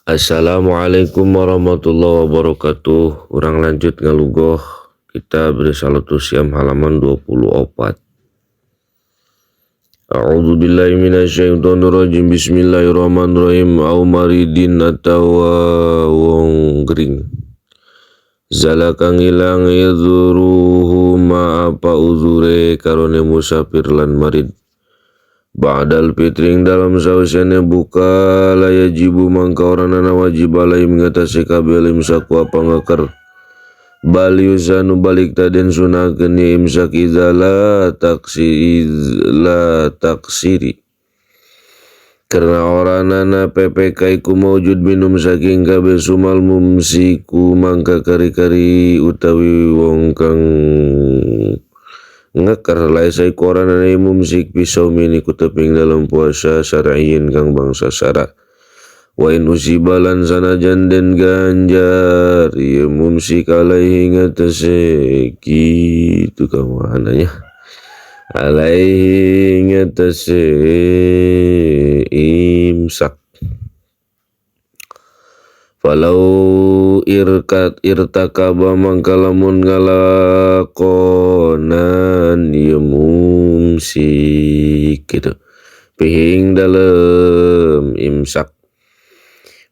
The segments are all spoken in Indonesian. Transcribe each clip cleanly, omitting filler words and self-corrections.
Assalamualaikum warahmatullahi wabarakatuh. Urang lanjut ngalugoh kita bersalatus siam halaman 24. A'udzu billahi minasyaitonir rajim. Bismillahirrahmanirrahim. Au maridin atawa wong gering. Zalakang ilang yadzuruhu ma apa uzure karone musafir lan marid. Ba'dal fitring dalam sausiane buka layajibu mangka oranana wajib alai mengatasi kabel imsaku apa ngakar bal yusanu balik taden sunakeun imsak izala taksiri karena oranana PPK iku maujud minum saking kabeh sumal mumsiku mangka kari-kari utawi wong kang ngakar laisai korana na mumsik pisau mini kuteping dalam puasa syar'iyin kang bangsa syara wa in usibalan sanajan den ganjar ya mumsik alaihi ngatase gitu kamananya alaihi ngatase imsak falau irtakaba mangkalamun ngalakonan ya mumsik gitu pihing dalam imsak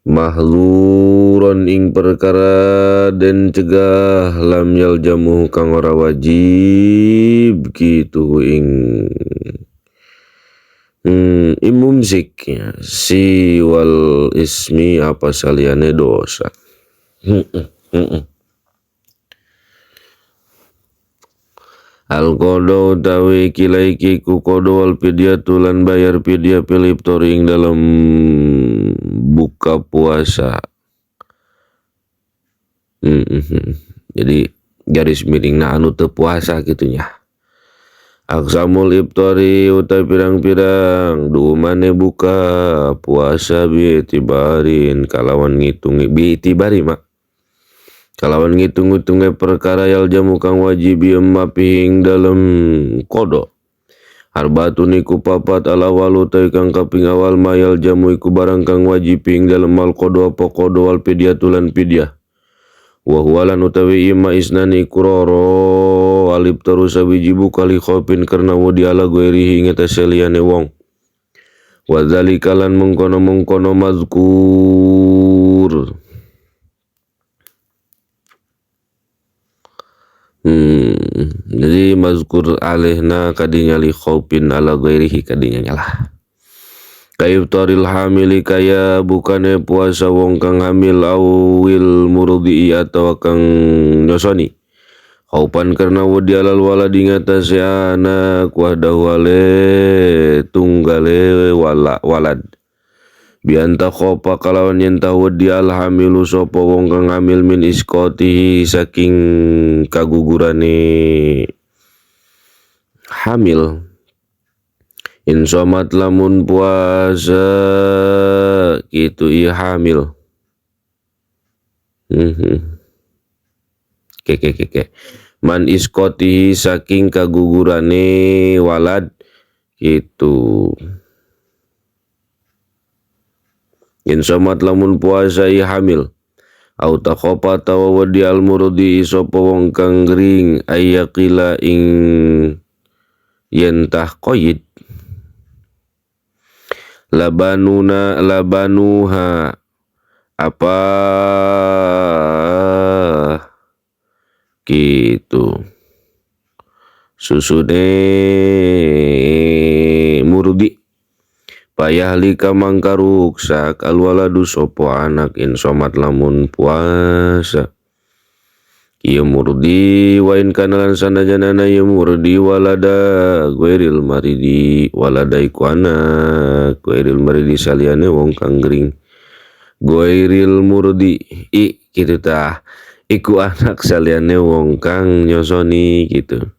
mahluron ing perkara dan cegah lam yaljamu kang ora wajib gitu ing imumsik ya, si wal ismi apa saliane dosa. Al kodo utawi kilaiki ku kodo wal pidyatu lan bayar pidya pilip toring dalam buka puasa. Jadi garis miring na anu teu puasa gitunya. Aksamul iftari utai pirang-pirang dumane buka puasa bi'tibarin kalawan ngitung bi'tibari mak kalawan ngitung-ngitungnya perkara yal jamu kang wajib maping dalam kodo harbatun iku papat ala walu utai kang kaping awal mayal jamu iku barang kang wajib ping dalam mal kodo apa kodo wal pidyatulan pidyah wahwalan utawi ima isnani kuroro alip terus sabijibu kali khopin karena wudi ala guerihi ngetaseliane wong wadzalikalan mengkono mazkur jadi mazkur alihna kadinya li khopin ala guerihi kadinya nyalah kaiftaril hamili kaya bukane puasa wong kang hamil awil murdi atau kang nyosoni haupan karena wadi alal waladi ngatasi anak wahdawale tunggale walad bianta khopa kalawan yenta wadi alhamilu sopo wong kang hamil min iskotihi saking kagugurane hamil insomat lamun puasa gitu iya hamil keke man iskotihi saking kagugurane walad gitu insomat lamun puasa iya hamil au takhopa tawa wadi almurdi sopo wong kang gering ayakila ing yentah koyid labanuha apa gitu susune murdi payahlika mangka ruksak alwaladu sopo anak insomat lamun puasa iya murdi wain kanalan sanajanana iya murdi walada gueril maridi walada iku anak gueril maridi saliane wong kang gering gueril murdi gitu tah iku anak saliane wong kang nyosoni gitu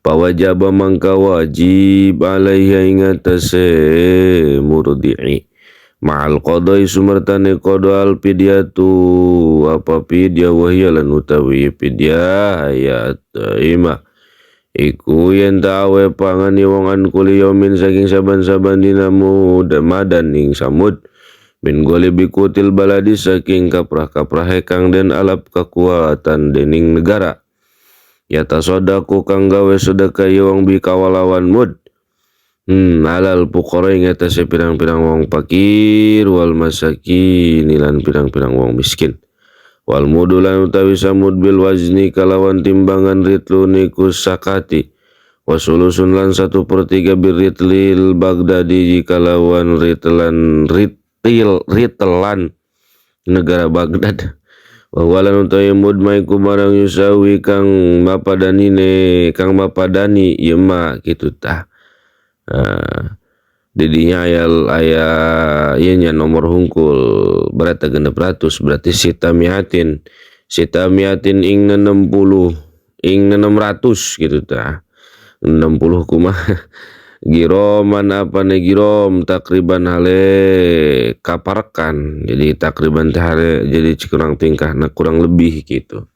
pawajaba mangka wajib alaiha ingatase murdi'i ma'al qadai sumertane qada al pidyatu apa pidya wahyalan utawi pidya ayat ima iku yen tawe pangani wong an kuli yomin saking saban-saban dinamu damadan ing samud min golibi kutil baladi saking kaprah-kaprahe kang den alap kekuatan dening negara. Ya tasodaku kang gawe sedekah wong bi kawalawan mud. Alal fuqara ing atase pirang-pirang wong fakir wal masakin lan pirang-pirang wong miskin. Wal mudulan utawi samud bil wazni kalawan timbangan ritlu niku sakati. Wasulusun lan 1/3 birritlil Baghdadi kalawan ritelan negara Baghdad. Wawalan utawi mud maiku barang yusawi kang mapadani yema gitu tah. Didinya ayah nomor hungkul berarti 600 berarti sitamiatin ing 60 ing 600 gitu tah. 60 kumah giroman apa nih girom takriban hale kaparekan jadi takriban hale jadi kurang tingkah kurang lebih gitu.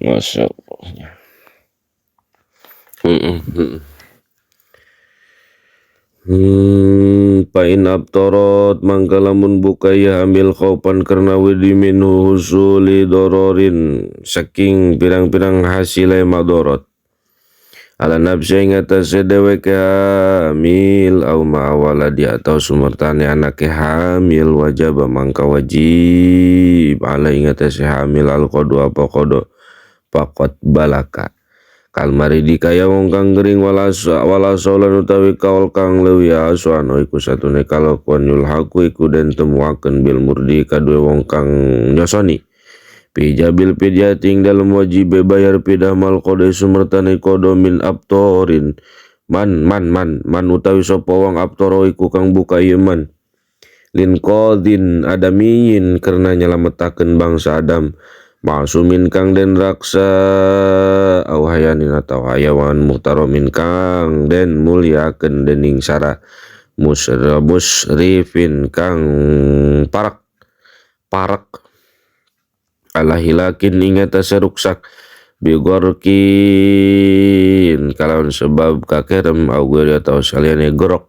Masya Allah. Pain abtorot mangkalamun bukaya ambil khaupan karena wedi minu husuli dororin saking pirang-pirang hasilai madorot ala nafsi ing atase deweke hamil au ma'awaladi atau sumertane anake hamil wajib mangka wajib ala ing atase hamil al qodo apa qodo pakot balaka kalmari dikaya wong kang gering walasolan utawi kaul kang leuwih aswana iku satune kalakuan yulhaku iku den temuaken bil murdi kadue wong kang nyosoni pijabil pijating dalam wajib bayar pidah mal kode sumertane kodo min abtorin man utawi sapa wong abtoro iku kang buka iman lin qadin adamiyin karena nyelametaken bangsa Adam masumin kang den raksa au hayanin atau hayawan muhtaromin kang den muliakeun dening sara musrifin kang parak ala hilakin ing atase ruksak bigorkin kalawan sebab kakerem au gori atau saliyane gorok.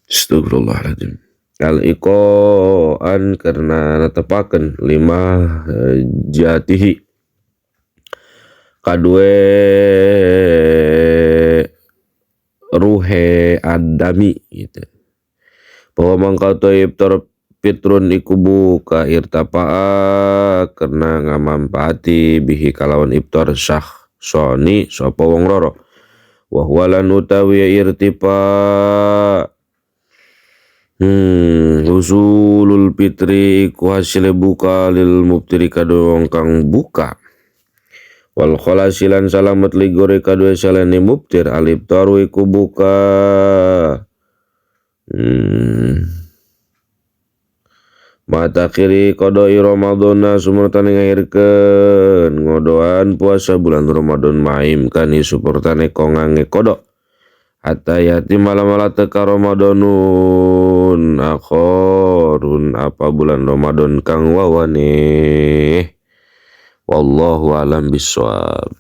Astagfirullahaladzim. Al-iqo'an karena netepaken lima jatihi kadue ruhe adami gitu. Bahwa mangkau iftar fitrun iku buka irtapa'a karena ngamampati bihi kalawan iftar sah soni sapa wong loro. Wa huwa lan utawi irtipa usulul fitri ku hasil buka lil mubtiri kado wong kang buka wal khalasilan salamet ligore kado salane mubtir alif taru iku buka mata kiri kodoi Ramadana sumurtane ngairkeun ngodoan puasa bulan Ramadan maim kani supurtane kongange kodok hatta yati malam teka Ramadanun akhorun apa bulan Ramadan kang wawane wallahu alam bisawab.